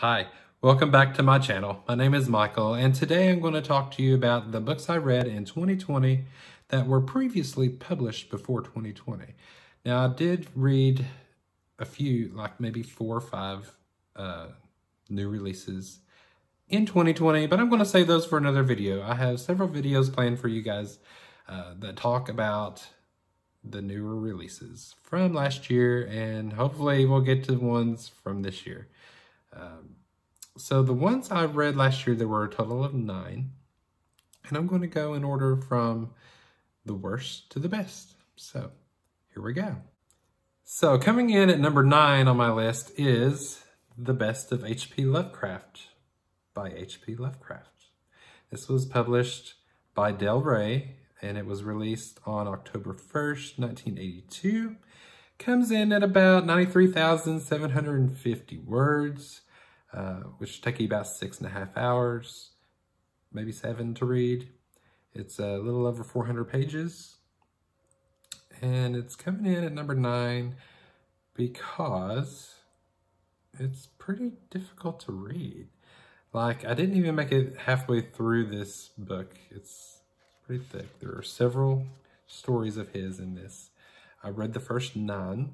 Hi, welcome back to my channel. My name is Michael, and today I'm going to talk to you about the books I read in 2020 that were previously published before 2020. Now, I did read a few, like maybe 4 or 5 new releases in 2020, but I'm going to save those for another video. I have several videos planned for you guys that talk about the newer releases from last year, and hopefully we'll get to ones from this year. So the ones I read last year, there were a total of 9, and I'm going to go in order from the worst to the best. So here we go. So coming in at number 9 on my list is The Best of H.P. Lovecraft by H.P. Lovecraft. This was published by Del Rey, and it was released on October 1st, 1982. Comes in at about 93,750 words, which take you about 6.5 hours, maybe 7 to read. It's a little over 400 pages, and it's coming in at number 9 because it's pretty difficult to read. Like, I didn't even make it halfway through this book. It's pretty thick. There are several stories of his in this. I read the first 9,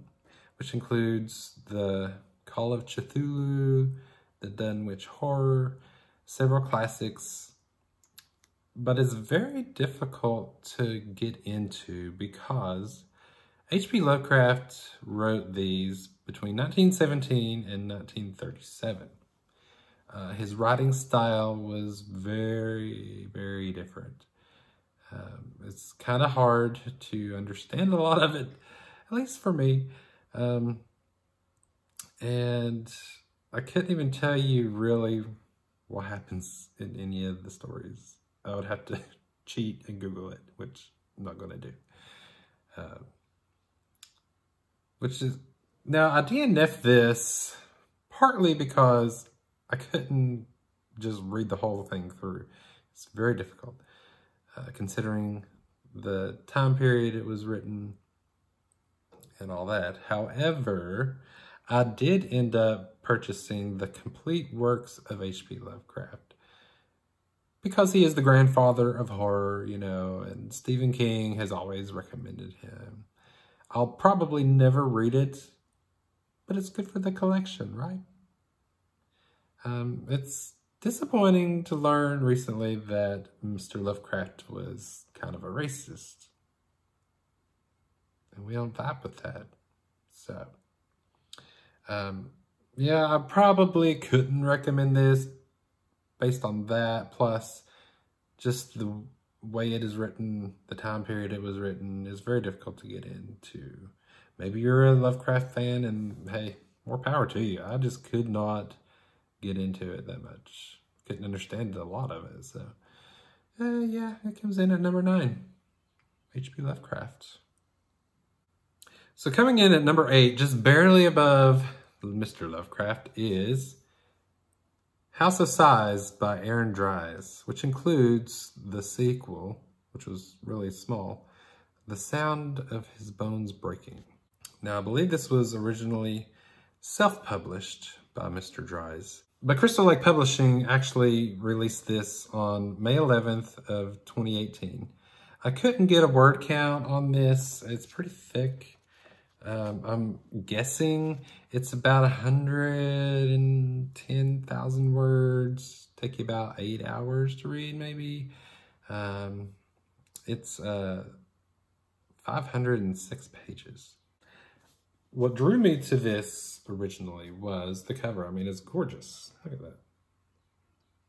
which includes the Call of Cthulhu, the Dunwich Horror, several classics, but it's very difficult to get into because H.P. Lovecraft wrote these between 1917 and 1937. His writing style was very, very different. It's kind of hard to understand a lot of it, at least for me. And I couldn't even tell you really what happens in any of the stories. I would have to cheat and Google it, which I'm not going to do. Now I DNF'd this partly because I couldn't just read the whole thing through. It's very difficult. Considering the time period it was written and all that. However, I did end up purchasing the complete works of H.P. Lovecraft because he is the grandfather of horror, you know, and Stephen King has always recommended him. I'll probably never read it, but it's good for the collection, right? It's disappointing to learn recently that Mr. Lovecraft was kind of a racist. And we don't vibe with that. So, yeah, I probably couldn't recommend this based on that. Plus, just the way it is written, the time period it was written is very difficult to get into. Maybe you're a Lovecraft fan and hey, more power to you. I just could not get into it that much. Couldn't understand a lot of it. So, yeah, it comes in at number 9. H.P. Lovecraft. So coming in at number 8, just barely above Mr. Lovecraft, is House of Sighs by Aaron Dries, which includes the sequel, which was really small, The Sound of His Bones Breaking. Now, I believe this was originally self-published by Mr. Dries, but Crystal Lake Publishing actually released this on May 11th of 2018. I couldn't get a word count on this. It's pretty thick. I'm guessing it's about 110,000 words. Take you about 8 hours to read, maybe. It's 506 pages. What drew me to this originally was the cover. I mean, it's gorgeous. Look at that.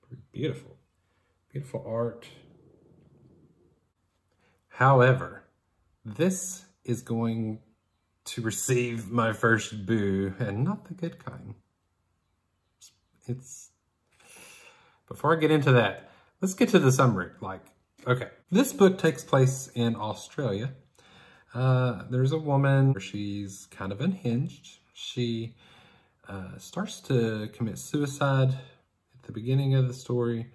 Pretty beautiful. Beautiful art. However, this is going to receive my first boo, and not the good kind. Before I get into that, let's get to the summary. Okay, this book takes place in Australia. There's a woman, she's kind of unhinged. She starts to commit suicide at the beginning of the story,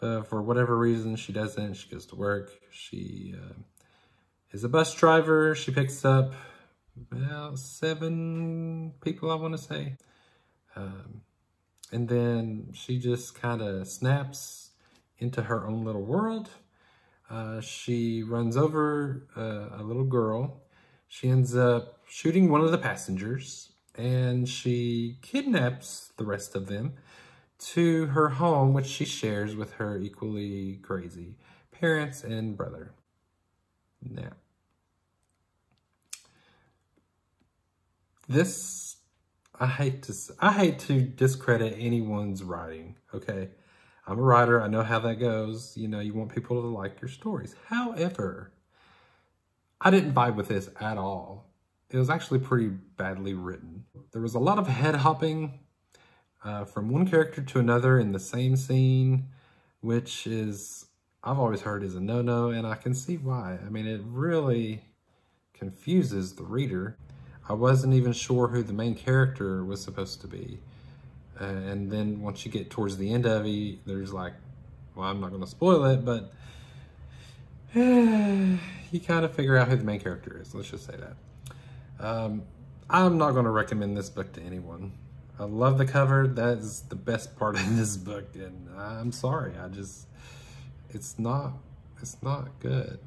but for whatever reason she doesn't. She goes to work. She is a bus driver. She picks up about 7 people, I want to say. And then she just kind of snaps into her own little world. She runs over a little girl. She ends up shooting one of the passengers, and she kidnaps the rest of them to her home, which she shares with her equally crazy parents and brother. Now, this, I hate to discredit anyone's writing, okay? I'm a writer, I know how that goes. You know, you want people to like your stories. However, I didn't vibe with this at all. It was actually pretty badly written. There was a lot of head hopping from one character to another in the same scene, which is, I've always heard is a no-no, and I can see why. I mean, it really confuses the reader. I wasn't even sure who the main character was supposed to be. And then once you get towards the end of it, there's like, well, I'm not going to spoil it, but you kind of figure out who the main character is. Let's just say that. I'm not going to recommend this book to anyone. I love the cover. That is the best part of this book. And I'm sorry. It's not good.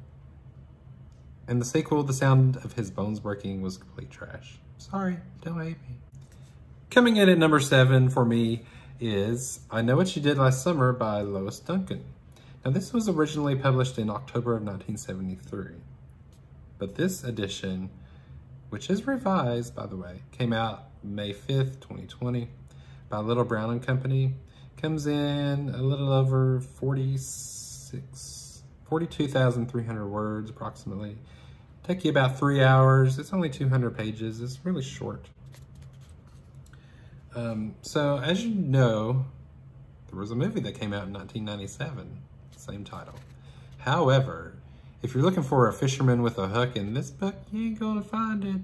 And the sequel, The Sound of His Bones Breaking, was complete trash. Sorry, don't hate me. Coming in at number 7 for me is I Know What You Did Last Summer by Lois Duncan. Now, this was originally published in October of 1973. But this edition, which is revised, by the way, came out May 5th, 2020 by Little Brown and Company. Comes in a little over 42,300 words approximately. Take you about 3 hours. It's only 200 pages. It's really short. So as you know, there was a movie that came out in 1997, same title. However, if you're looking for a fisherman with a hook in this book, you ain't gonna find it.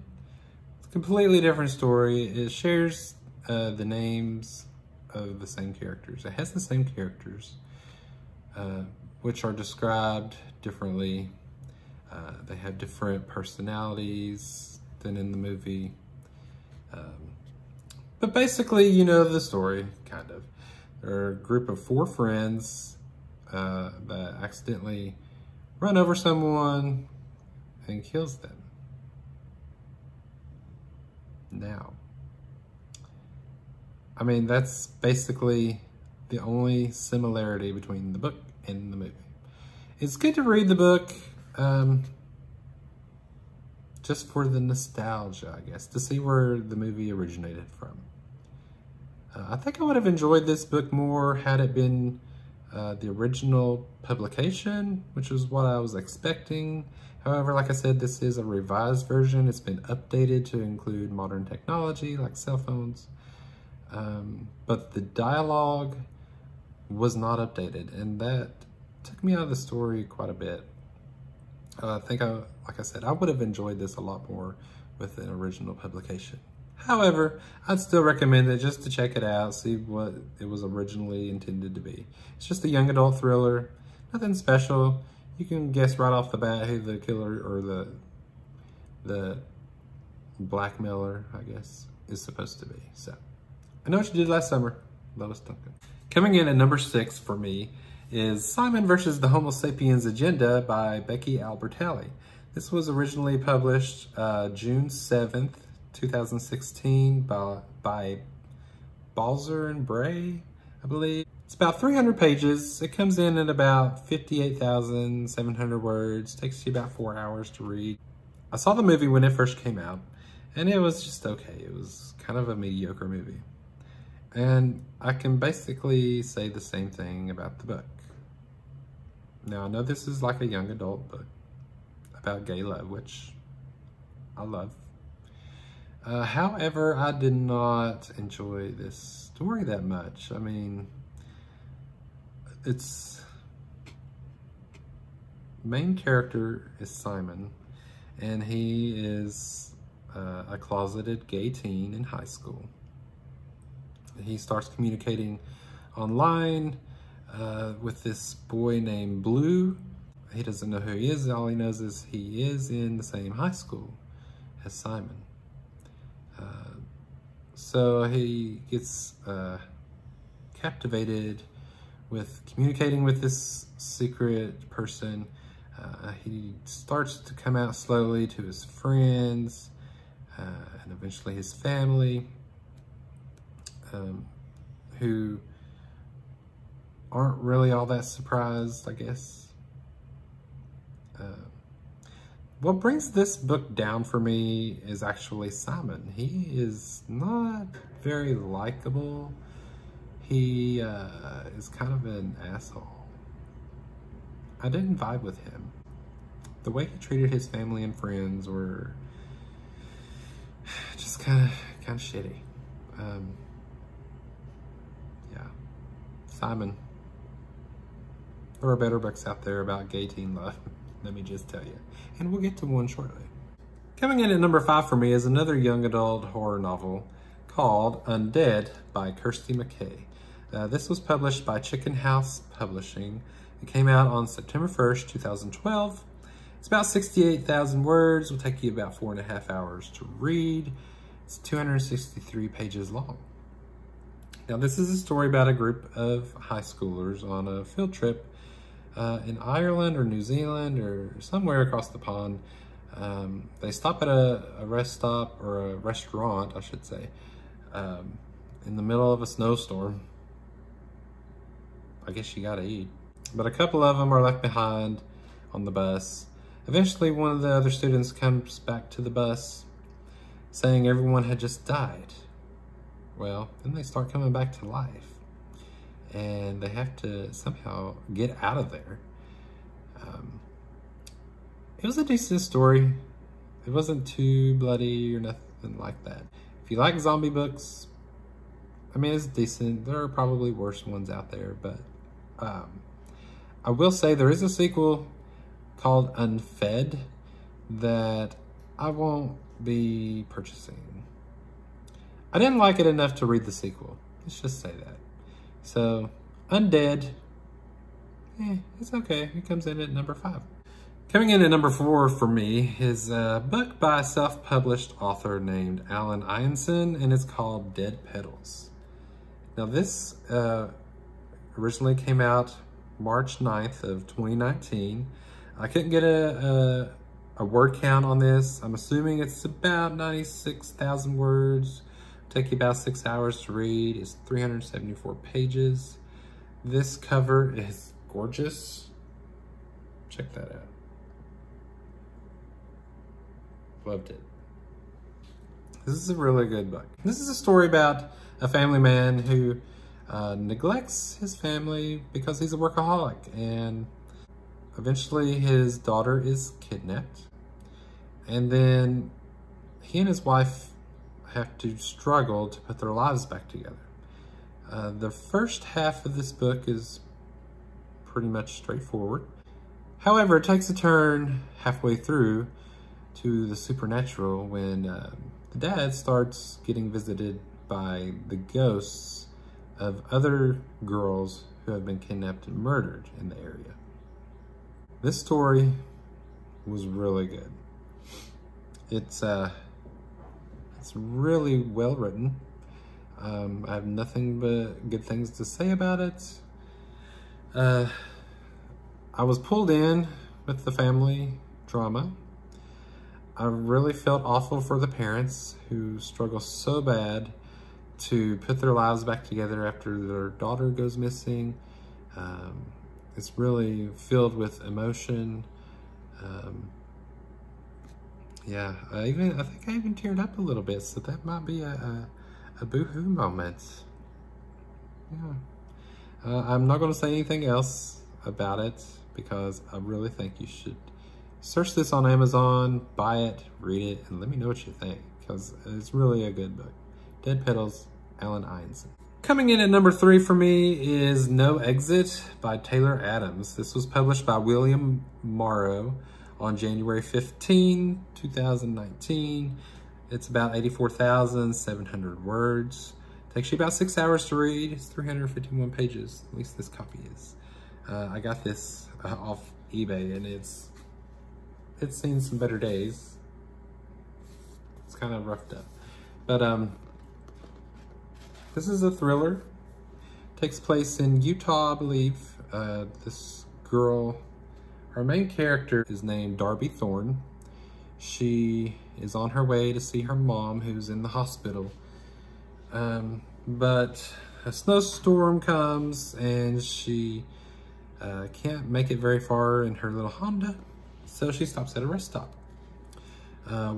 It's a completely different story. It shares the names of the same characters. It has the same characters, which are described differently. They have different personalities than in the movie. But basically, you know the story, kind of. They're a group of 4 friends that accidentally run over someone and kills them. Now, I mean, that's basically the only similarity between the book and the movie. It's good to read the book, just for the nostalgia, I guess, to see where the movie originated from. I think I would have enjoyed this book more had it been the original publication, which was what I was expecting. However, like I said, this is a revised version. It's been updated to include modern technology like cell phones. But the dialogue was not updated, and that took me out of the story quite a bit. I think, like I said, I would have enjoyed this a lot more with an original publication. However, I'd still recommend it just to check it out, see what it was originally intended to be. It's just a young adult thriller, nothing special. You can guess right off the bat who the killer or the blackmailer, I guess, is supposed to be. So, I Know What You Did Last Summer, Lois Duncan. Coming in at number 6 for me is Simon vs. the Homo Sapiens Agenda by Becky Albertalli. This was originally published June 7th, 2016 by Balzer and Bray, I believe. It's about 300 pages. It comes in at about 58,700 words. Takes you about 4 hours to read. I saw the movie when it first came out, and it was just okay. It was kind of a mediocre movie. And I can basically say the same thing about the book. Now, I know this is like a young adult book about gay love, which I love. However, I did not enjoy this story that much. I mean, its main character is Simon, and he is a closeted gay teen in high school. He starts communicating online with this boy named Blue. He doesn't know who he is. All he knows is he is in the same high school as Simon. So he gets captivated with communicating with this secret person. He starts to come out slowly to his friends and eventually his family, who aren't really all that surprised, I guess. What brings this book down for me is actually Simon. He is not very likable. He is kind of an asshole. I didn't vibe with him. The way he treated his family and friends were just kind of shitty. Yeah, Simon. There are better books out there about gay teen love, let me just tell you. And we'll get to one shortly. Coming in at number 5 for me is another young adult horror novel called Undead by Kirsty Mckay. This was published by Chicken House Publishing. It came out on September 1st, 2012. It's about 68,000 words. Will take you about 4.5 hours to read. It's 263 pages long. Now, this is a story about a group of high schoolers on a field trip in Ireland or New Zealand or somewhere across the pond. They stop at a rest stop, or a restaurant, I should say, in the middle of a snowstorm. I guess you gotta eat. But a couple of them are left behind on the bus. Eventually, one of the other students comes back to the bus saying everyone had just died. Well, then they start coming back to life, and they have to somehow get out of there. It was a decent story. It wasn't too bloody or nothing like that. If you like zombie books, I mean, it's decent. There are probably worse ones out there, but I will say there is a sequel called Unfed that I won't be purchasing. I didn't like it enough to read the sequel. Let's just say that. So, Undead, it's okay. It comes in at number 5. Coming in at number 4 for me is a book by a self-published author named Alan Ianson, and it's called Dead Petals. Now, this originally came out March 9th of 2019. I couldn't get a word count on this. I'm assuming it's about 96,000 words. Take you about 6 hours to read. It's 374 pages. This cover is gorgeous. Check that out. Loved it. This is a really good book. This is a story about a family man who neglects his family because he's a workaholic, and eventually his daughter is kidnapped, and then he and his wife have to struggle to put their lives back together. The first half of this book is pretty much straightforward. However, it takes a turn halfway through to the supernatural when the dad starts getting visited by the ghosts of other girls who have been kidnapped and murdered in the area. This story was really good. It's really well written. I have nothing but good things to say about it. I was pulled in with the family drama. I really felt awful for the parents who struggle so bad to put their lives back together after their daughter goes missing. It's really filled with emotion. Yeah, I think I even teared up a little bit, so that might be a boo-hoo moment. Yeah. I'm not going to say anything else about it because I really think you should search this on Amazon, buy it, read it, and let me know what you think, because it's really a good book. Dead Petals, Alan Ianson. Coming in at number 3 for me is No Exit by Taylor Adams. This was published by William Morrow on January 15, 2019. It's about 84,700 words. Takes you about 6 hours to read. It's 351 pages, at least this copy is. I got this off eBay, and it's seen some better days. It's kind of roughed up. But this is a thriller. Takes place in Utah, I believe. This girl, our main character is named Darby Thorne. She is on her way to see her mom, who's in the hospital. But a snowstorm comes and she can't make it very far in her little Honda. So she stops at a rest stop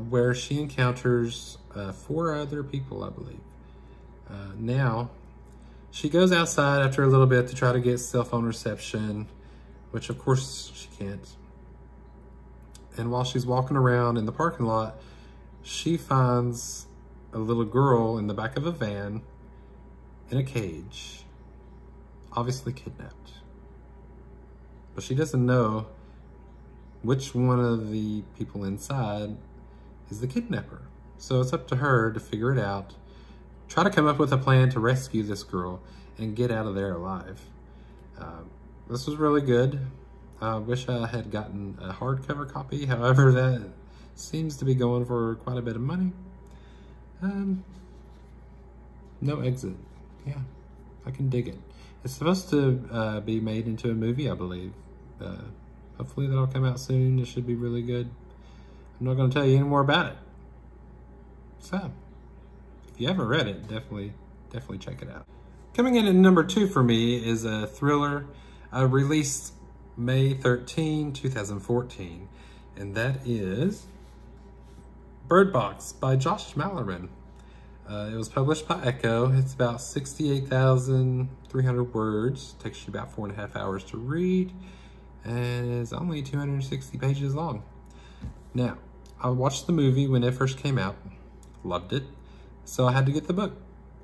where she encounters 4 other people, I believe. Now, she goes outside after a little bit to try to get cell phone reception, which of course she can't. And while she's walking around in the parking lot, she finds a little girl in the back of a van in a cage, obviously kidnapped. But she doesn't know which one of the people inside is the kidnapper. So it's up to her to figure it out, try to come up with a plan to rescue this girl and get out of there alive. This was really good. I wish I had gotten a hardcover copy. However, that seems to be going for quite a bit of money. No exit. Yeah, I can dig it. It's supposed to be made into a movie, I believe. Hopefully that'll come out soon. It should be really good. I'm not going to tell you any more about it. So, if you haven't read it, definitely check it out. Coming in at number 2 for me is a thriller released May 13, 2014, and that is Bird Box by Josh Mallorman. It was published by Echo. It's about 68,300 words. Takes you about 4.5 hours to read, and it's only 260 pages long. Now, I watched the movie when it first came out, loved it, so I had to get the book.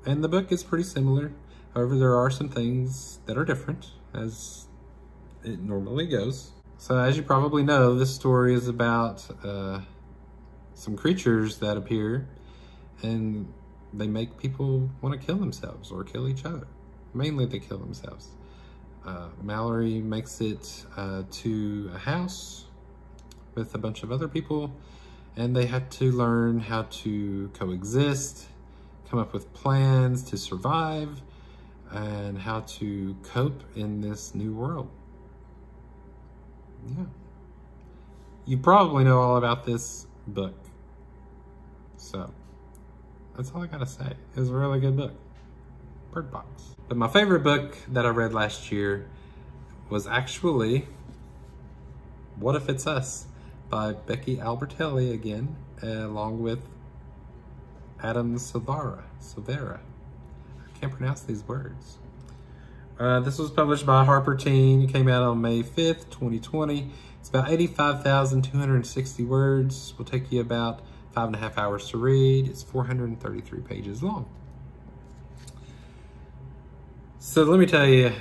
And the book is pretty similar. However, there are some things that are different, as it normally goes. So as you probably know, this story is about some creatures that appear and they make people want to kill themselves or kill each other. Mainly they kill themselves. Mallory makes it to a house with a bunch of other people, and they have to learn how to coexist, come up with plans to survive, and how to cope in this new world. Yeah. You probably know all about this book. So, that's all I gotta say. It was a really good book. Bird Box. But my favorite book that I read last year was actually What If It's Us by Becky Albertelli again, along with Adam Silvera. I can't pronounce these words. This was published by Harper Teen. It came out on May 5th, 2020. It's about 85,260 words. Will take you about 5.5 hours to read. It's 433 pages long. So let me tell you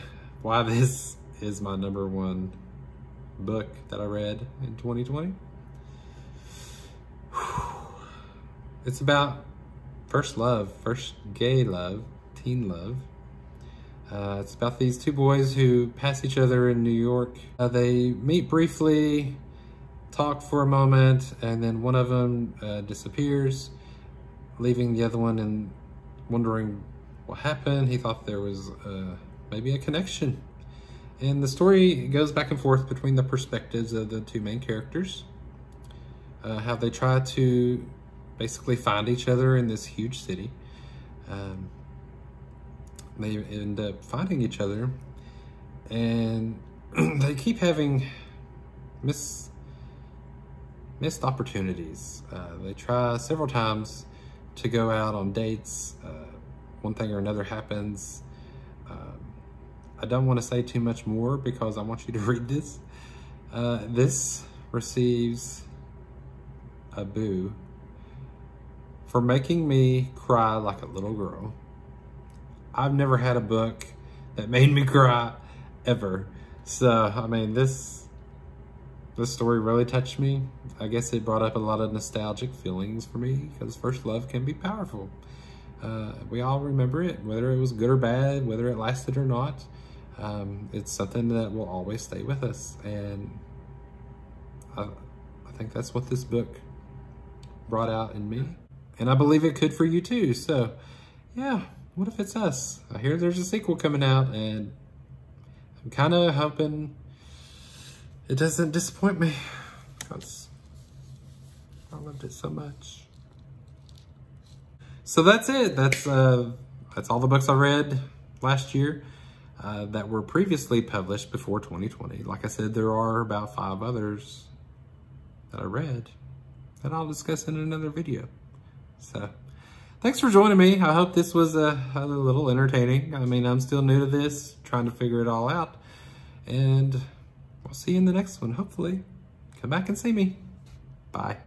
why this is my number 1 book that I read in 2020. It's about first love, first gay love, teen love. It's about these 2 boys who pass each other in New York. They meet briefly, talk for a moment, and then one of them disappears, leaving the other one and wondering what happened. He thought there was maybe a connection. And the story goes back and forth between the perspectives of the 2 main characters. How they try to basically find each other in this huge city. They end up finding each other, and they keep having missed opportunities. They try several times to go out on dates. One thing or another happens. I don't want to say too much more because I want you to read this. This receives a boo for making me cry like a little girl. I've never had a book that made me cry ever. So, I mean, this story really touched me. I guess it brought up a lot of nostalgic feelings for me because first love can be powerful. We all remember it, whether it was good or bad, whether it lasted or not. It's something that will always stay with us. And I think that's what this book brought out in me. And I believe it could for you too. So, yeah. What If It's Us? I hear there's a sequel coming out, and I'm kind of hoping it doesn't disappoint me, because I loved it so much. So that's it. That's all the books I read last year that were previously published before 2020. Like I said, there are about 5 others that I read that I'll discuss in another video. So thanks for joining me. I hope this was a little entertaining. I mean, I'm still new to this, trying to figure it all out. And I'll see you in the next one, hopefully. Come back and see me. Bye.